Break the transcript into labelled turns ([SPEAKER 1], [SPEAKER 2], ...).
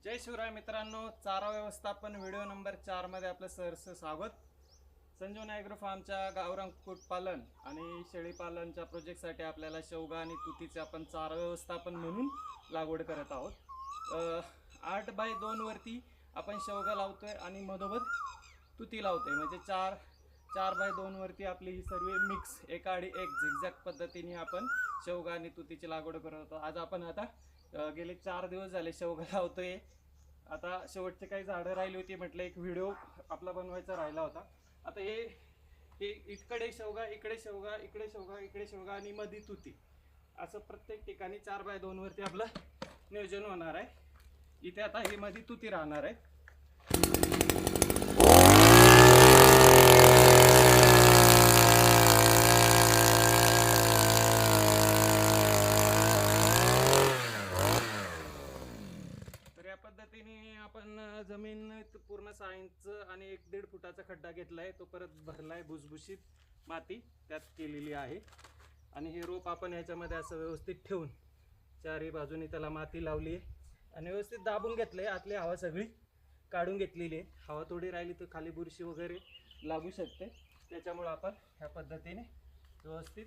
[SPEAKER 1] जय शिवराय मित्रांनो, चारा व्यवस्थापन व्हिडिओ नंबर 4 मध्ये आपलं सहर्ष स्वागत. संजीवनी ॲग्रो फार्मच्या गावरान कुक्कुटपालन आणि शेळीपालनच्या प्रोजेक्टसाठी आपल्याला शेवगा आणि तुतीचे आपण चारा व्यवस्थापन म्हणून लागवड करत आहोत. 8x2 वरती आपण शेवगा लावतोय आणि मधोमध तुती लावतोय, म्हणजे 4x2 वरती आपली ही सर्व मिक्स एका आडी एक झिगझॅग पद्धतीने आपण शेवगा आणि तुतीची लागवड करत आहोत. आज आपण गेले 4 दिवस झाले शेवगा लावतोय. आता शेवटचे काही झाडं राहिली होती, म्हटलं एक व्हिडिओ आपला बनवायचा राहिला होता. आता हे इकडे शेवगा, इकडे शेवगा, इकडे शेवगा, इकडे शेवगा आणि मध्ये तुती, असं प्रत्येक ठिकाणी 4x2 वरती आपलं नियोजन होणार आहे. इथे आता ही मध्ये तुती राहणार आहे. या पद्धतीने आपण जमीन पूर्ण 6 इंच आणि 1-1.5 फुटाचा खड्डा घेतलाय. तो परत भरलाय, भुसभुशीत माती त्यात केलेली आहे. आणि हे रोप आपण याच्यामध्ये असं व्यवस्थित ठेवून चारही बाजूनी त्याला माती लावली आहे आणि व्यवस्थित दाबून घेतलंय. आतली हवा सगळी काढून घेतलेली आहे. हवा थोडी राहिली तर खाली बुरशी वगैरे लागू शकते, त्याच्यामुळे आपण ह्या पद्धतीने व्यवस्थित